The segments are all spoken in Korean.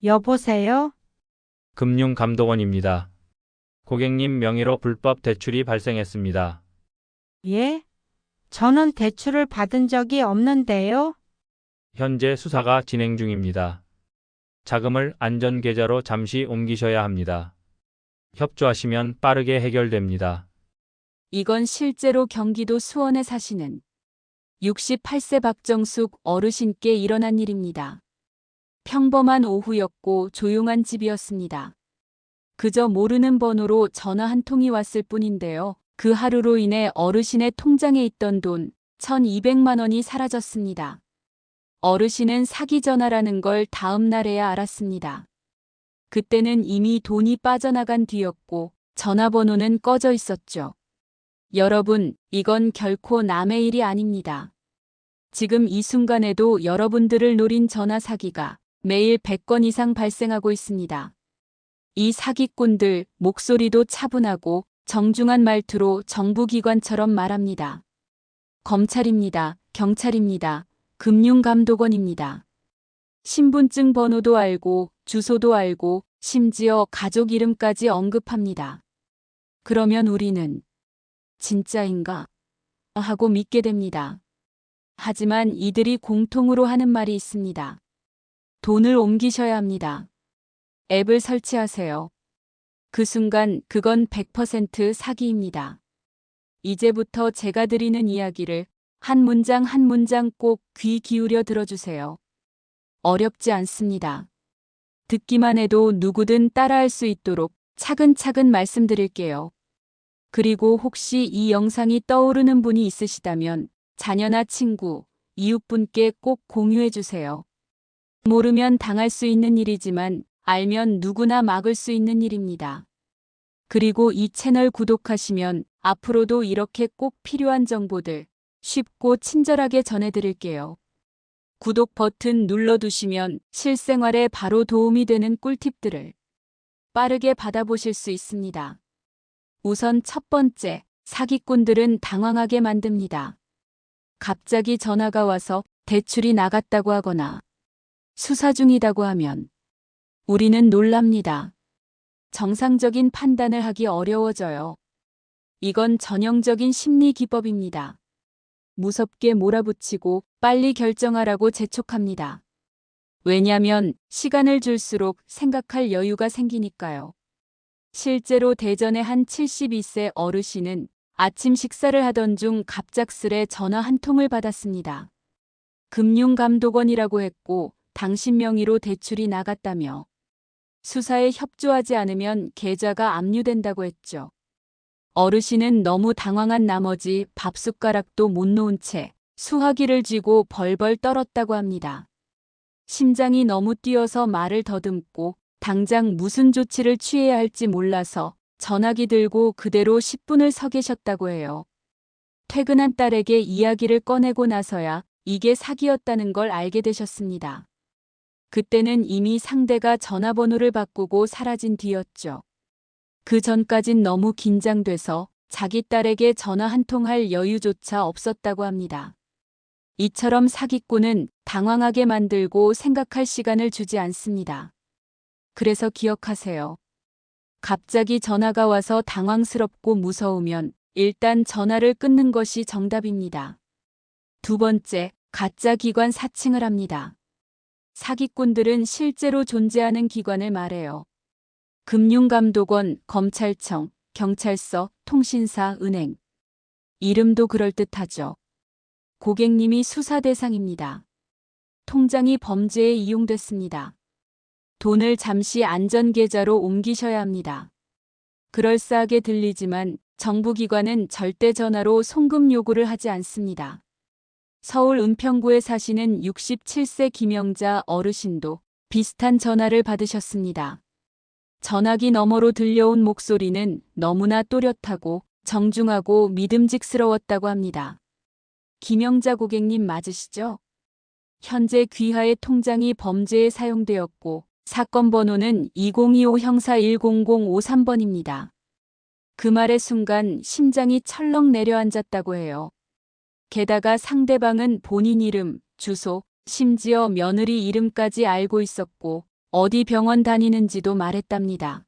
여보세요? 금융감독원입니다. 고객님 명의로 불법 대출이 발생했습니다. 예? 저는 대출을 받은 적이 없는데요. 현재 수사가 진행 중입니다. 자금을 안전계좌로 잠시 옮기셔야 합니다. 협조하시면 빠르게 해결됩니다. 이건 실제로 경기도 수원에 사시는 68세 박정숙 어르신께 일어난 일입니다. 평범한 오후였고 조용한 집이었습니다. 그저 모르는 번호로 전화 한 통이 왔을 뿐인데요. 그 하루로 인해 어르신의 통장에 있던 돈 1,200만 원이 사라졌습니다. 어르신은 사기 전화라는 걸 다음 날에야 알았습니다. 그때는 이미 돈이 빠져나간 뒤였고 전화번호는 꺼져 있었죠. 여러분, 이건 결코 남의 일이 아닙니다. 지금 이 순간에도 여러분들을 노린 전화 사기가 매일 100건 이상 발생하고 있습니다. 이 사기꾼들 목소리도 차분하고 정중한 말투로 정부기관처럼 말합니다. 검찰입니다. 경찰입니다. 금융감독원입니다. 신분증 번호도 알고 주소도 알고 심지어 가족 이름까지 언급합니다. 그러면 우리는 진짜인가? 하고 믿게 됩니다. 하지만 이들이 공통으로 하는 말이 있습니다. 돈을 옮기셔야 합니다. 앱을 설치하세요. 그 순간 그건 100% 사기입니다. 이제부터 제가 드리는 이야기를 한 문장 한 문장 꼭 귀 기울여 들어주세요. 어렵지 않습니다. 듣기만 해도 누구든 따라할 수 있도록 차근차근 말씀드릴게요. 그리고 혹시 이 영상이 떠오르는 분이 있으시다면 자녀나 친구, 이웃분께 꼭 공유해 주세요. 모르면 당할 수 있는 일이지만 알면 누구나 막을 수 있는 일입니다. 그리고 이 채널 구독하시면 앞으로도 이렇게 꼭 필요한 정보들 쉽고 친절하게 전해드릴게요. 구독 버튼 눌러두시면 실생활에 바로 도움이 되는 꿀팁들을 빠르게 받아보실 수 있습니다. 우선 첫 번째, 사기꾼들은 당황하게 만듭니다. 갑자기 전화가 와서 대출이 나갔다고 하거나 수사 중이라고 하면 우리는 놀랍니다. 정상적인 판단을 하기 어려워져요. 이건 전형적인 심리 기법입니다. 무섭게 몰아붙이고 빨리 결정하라고 재촉합니다. 왜냐면 시간을 줄수록 생각할 여유가 생기니까요. 실제로 대전의 한 72세 어르신은 아침 식사를 하던 중 갑작스레 전화 한 통을 받았습니다. 금융감독원이라고 했고 당신 명의로 대출이 나갔다며 수사에 협조하지 않으면 계좌가 압류된다고 했죠. 어르신은 너무 당황한 나머지 밥숟가락도 못 놓은 채 수화기를 쥐고 벌벌 떨었다고 합니다. 심장이 너무 뛰어서 말을 더듬고 당장 무슨 조치를 취해야 할지 몰라서 전화기 들고 그대로 10분을 서 계셨다고 해요. 퇴근한 딸에게 이야기를 꺼내고 나서야 이게 사기였다는 걸 알게 되셨습니다. 그때는 이미 상대가 전화번호를 바꾸고 사라진 뒤였죠. 그 전까진 너무 긴장돼서 자기 딸에게 전화 한 통 할 여유조차 없었다고 합니다. 이처럼 사기꾼은 당황하게 만들고 생각할 시간을 주지 않습니다. 그래서 기억하세요. 갑자기 전화가 와서 당황스럽고 무서우면 일단 전화를 끊는 것이 정답입니다. 두 번째, 가짜 기관 사칭을 합니다. 사기꾼들은 실제로 존재하는 기관을 말해요. 금융감독원, 검찰청, 경찰서, 통신사, 은행. 이름도 그럴듯하죠. 고객님이 수사 대상입니다. 통장이 범죄에 이용됐습니다. 돈을 잠시 안전계좌로 옮기셔야 합니다. 그럴싸하게 들리지만 정부기관은 절대 전화로 송금 요구를 하지 않습니다. 서울 은평구에 사시는 67세 김영자 어르신도 비슷한 전화를 받으셨습니다. 전화기 너머로 들려온 목소리는 너무나 또렷하고 정중하고 믿음직스러웠다고 합니다. 김영자 고객님 맞으시죠? 현재 귀하의 통장이 범죄에 사용되었고 사건 번호는 2025 형사 10053번입니다. 그 말의 순간 심장이 철렁 내려앉았다고 해요. 게다가 상대방은 본인 이름, 주소, 심지어 며느리 이름까지 알고 있었고 어디 병원 다니는지도 말했답니다.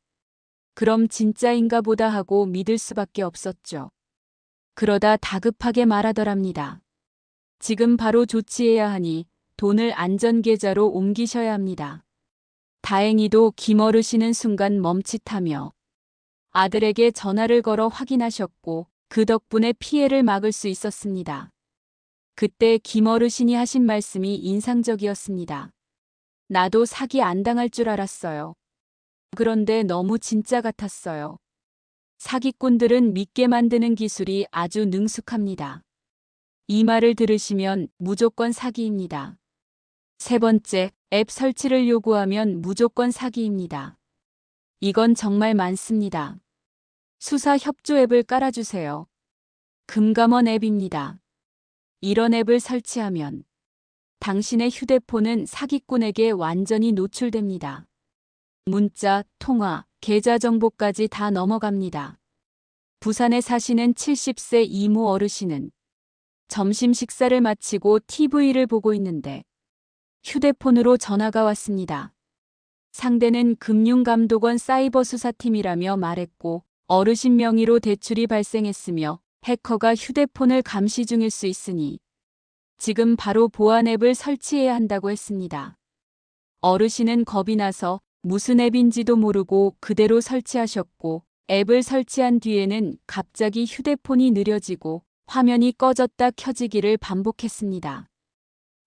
그럼 진짜인가 보다 하고 믿을 수밖에 없었죠. 그러다 다급하게 말하더랍니다. 지금 바로 조치해야 하니 돈을 안전계좌로 옮기셔야 합니다. 다행히도 김어르신은 순간 멈칫하며 아들에게 전화를 걸어 확인하셨고 그 덕분에 피해를 막을 수 있었습니다. 그때 김어르신이 하신 말씀이 인상적이었습니다. 나도 사기 안 당할 줄 알았어요. 그런데 너무 진짜 같았어요. 사기꾼들은 믿게 만드는 기술이 아주 능숙합니다. 이 말을 들으시면 무조건 사기입니다. 세 번째, 앱 설치를 요구하면 무조건 사기입니다. 이건 정말 많습니다. 수사 협조 앱을 깔아주세요. 금감원 앱입니다. 이런 앱을 설치하면 당신의 휴대폰은 사기꾼에게 완전히 노출됩니다. 문자, 통화, 계좌 정보까지 다 넘어갑니다. 부산에 사시는 70세 이모 어르신은 점심 식사를 마치고 TV를 보고 있는데 휴대폰으로 전화가 왔습니다. 상대는 금융감독원 사이버 수사팀이라며 말했고 어르신 명의로 대출이 발생했으며 해커가 휴대폰을 감시 중일 수 있으니 지금 바로 보안 앱을 설치해야 한다고 했습니다. 어르신은 겁이 나서 무슨 앱인지도 모르고 그대로 설치하셨고 앱을 설치한 뒤에는 갑자기 휴대폰이 느려지고 화면이 꺼졌다 켜지기를 반복했습니다.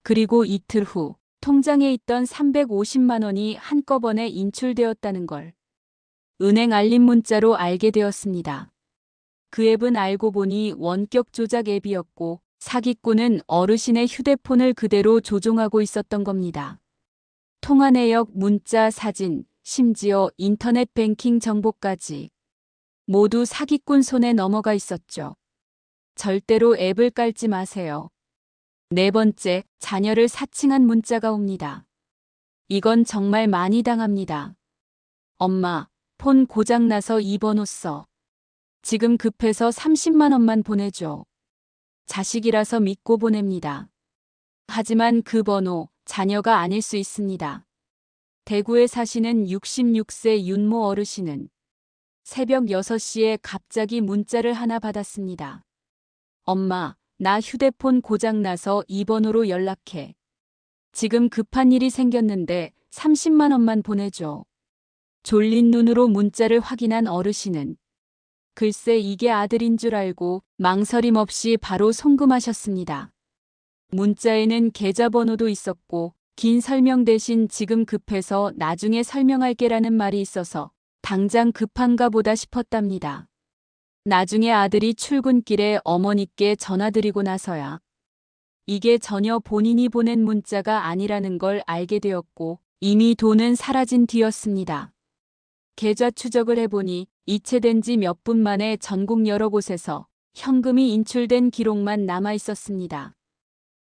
그리고 이틀 후 통장에 있던 350만 원이 한꺼번에 인출되었다는 걸 은행 알림 문자로 알게 되었습니다. 그 앱은 알고 보니 원격 조작 앱이었고 사기꾼은 어르신의 휴대폰을 그대로 조종하고 있었던 겁니다. 통화 내역, 문자, 사진, 심지어 인터넷 뱅킹 정보까지 모두 사기꾼 손에 넘어가 있었죠. 절대로 앱을 깔지 마세요. 네 번째, 자녀를 사칭한 문자가 옵니다. 이건 정말 많이 당합니다. 엄마, 폰 고장나서 이 번호 써. 지금 급해서 30만 원만 보내줘. 자식이라서 믿고 보냅니다. 하지만 그 번호, 자녀가 아닐 수 있습니다. 대구에 사시는 66세 윤모 어르신은 새벽 6시에 갑자기 문자를 하나 받았습니다. 엄마, 나 휴대폰 고장나서 이 번호로 연락해. 지금 급한 일이 생겼는데 30만 원만 보내줘. 졸린 눈으로 문자를 확인한 어르신은 글쎄 이게 아들인 줄 알고 망설임 없이 바로 송금하셨습니다. 문자에는 계좌번호도 있었고 긴 설명 대신 지금 급해서 나중에 설명할게라는 말이 있어서 당장 급한가 보다 싶었답니다. 나중에 아들이 출근길에 어머니께 전화드리고 나서야 이게 전혀 본인이 보낸 문자가 아니라는 걸 알게 되었고 이미 돈은 사라진 뒤였습니다. 계좌 추적을 해보니 이체된 지 몇 분 만에 전국 여러 곳에서 현금이 인출된 기록만 남아 있었습니다.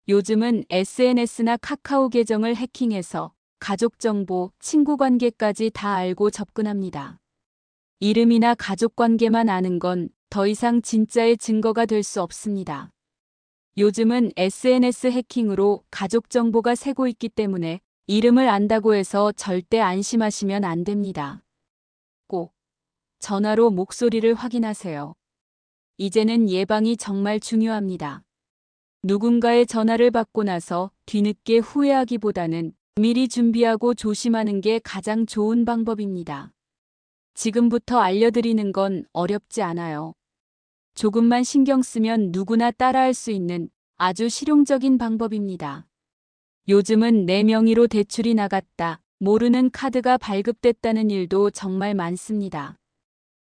요즘은 SNS나 카카오 계정을 해킹해서 가족 정보, 친구 관계까지 다 알고 접근합니다. 이름이나 가족 관계만 아는 건 더 이상 진짜의 증거가 될 수 없습니다. 요즘은 SNS 해킹으로 가족 정보가 새고 있기 때문에 이름을 안다고 해서 절대 안심하시면 안 됩니다. 꼭 전화로 목소리를 확인하세요. 이제는 예방이 정말 중요합니다. 누군가의 전화를 받고 나서 뒤늦게 후회하기보다는 미리 준비하고 조심하는 게 가장 좋은 방법입니다. 지금부터 알려드리는 건 어렵지 않아요. 조금만 신경 쓰면 누구나 따라할 수 있는 아주 실용적인 방법입니다. 요즘은 내 명의로 대출이 나갔다, 모르는 카드가 발급됐다는 일도 정말 많습니다.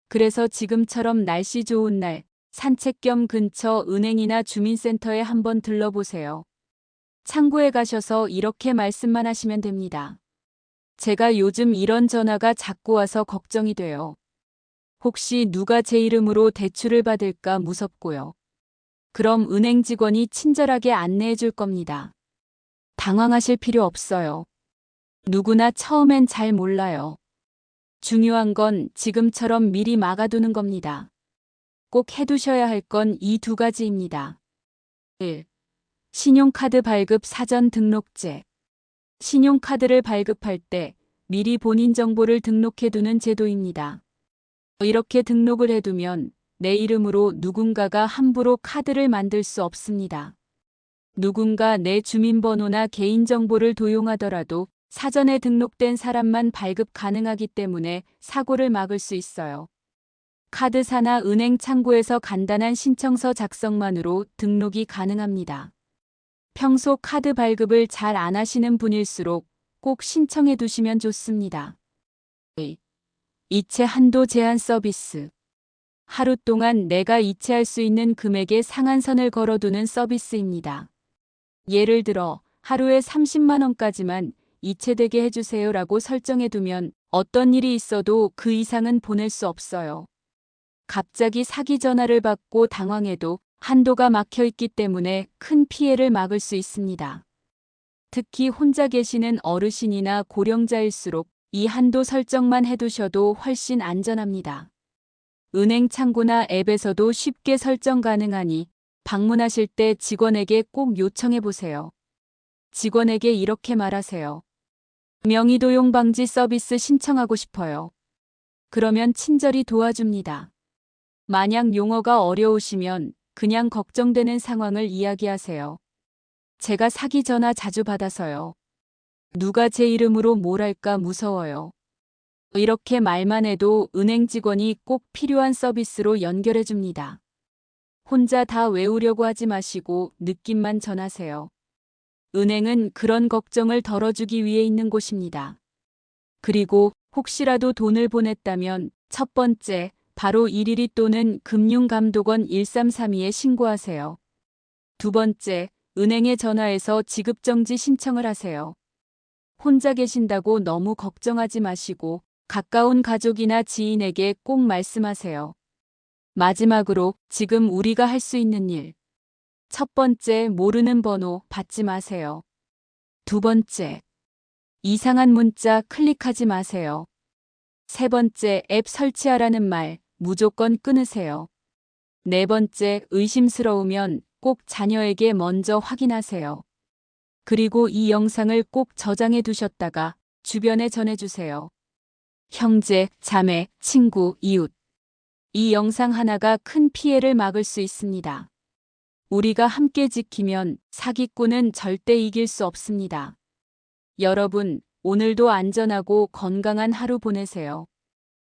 그래서 지금처럼 날씨 좋은 날 산책 겸 근처 은행이나 주민센터에 한번 들러보세요. 창구에 가셔서 이렇게 말씀만 하시면 됩니다. 제가 요즘 이런 전화가 자꾸 와서 걱정이 돼요. 혹시 누가 제 이름으로 대출을 받을까 무섭고요. 그럼 은행 직원이 친절하게 안내해 줄 겁니다. 당황하실 필요 없어요. 누구나 처음엔 잘 몰라요. 중요한 건 지금처럼 미리 막아두는 겁니다. 꼭 해두셔야 할 건 이 두 가지입니다. 1. 신용카드 발급 사전 등록제. 신용카드를 발급할 때 미리 본인 정보를 등록해두는 제도입니다. 이렇게 등록을 해두면 내 이름으로 누군가가 함부로 카드를 만들 수 없습니다. 누군가 내 주민번호나 개인정보를 도용하더라도 사전에 등록된 사람만 발급 가능하기 때문에 사고를 막을 수 있어요. 카드사나 은행 창구에서 간단한 신청서 작성만으로 등록이 가능합니다. 평소 카드 발급을 잘 안 하시는 분일수록 꼭 신청해 두시면 좋습니다. 이체 한도 제한 서비스. 하루 동안 내가 이체할 수 있는 금액의 상한선을 걸어두는 서비스입니다. 예를 들어 하루에 30만 원까지만 이체되게 해주세요라고 설정해두면 어떤 일이 있어도 그 이상은 보낼 수 없어요. 갑자기 사기 전화를 받고 당황해도 한도가 막혀있기 때문에 큰 피해를 막을 수 있습니다. 특히 혼자 계시는 어르신이나 고령자일수록 이 한도 설정만 해두셔도 훨씬 안전합니다. 은행 창구나 앱에서도 쉽게 설정 가능하니 방문하실 때 직원에게 꼭 요청해 보세요. 직원에게 이렇게 말하세요. 명의도용 방지 서비스 신청하고 싶어요. 그러면 친절히 도와줍니다. 만약 용어가 어려우시면 그냥 걱정되는 상황을 이야기하세요. 제가 사기 전화 자주 받아서요. 누가 제 이름으로 뭘 할까 무서워요. 이렇게 말만 해도 은행 직원이 꼭 필요한 서비스로 연결해 줍니다. 혼자 다 외우려고 하지 마시고 느낌만 전하세요. 은행은 그런 걱정을 덜어주기 위해 있는 곳입니다. 그리고 혹시라도 돈을 보냈다면 첫 번째, 바로 112 또는 금융감독원 1332에 신고하세요. 두 번째, 은행에 전화해서 지급정지 신청을 하세요. 혼자 계신다고 너무 걱정하지 마시고 가까운 가족이나 지인에게 꼭 말씀하세요. 마지막으로 지금 우리가 할 수 있는 일. 첫 번째, 모르는 번호 받지 마세요. 두 번째, 이상한 문자 클릭하지 마세요. 세 번째, 앱 설치하라는 말 무조건 끊으세요. 네 번째, 의심스러우면 꼭 자녀에게 먼저 확인하세요. 그리고 이 영상을 꼭 저장해 두셨다가 주변에 전해주세요. 형제, 자매, 친구, 이웃. 이 영상 하나가 큰 피해를 막을 수 있습니다. 우리가 함께 지키면 사기꾼은 절대 이길 수 없습니다. 여러분, 오늘도 안전하고 건강한 하루 보내세요.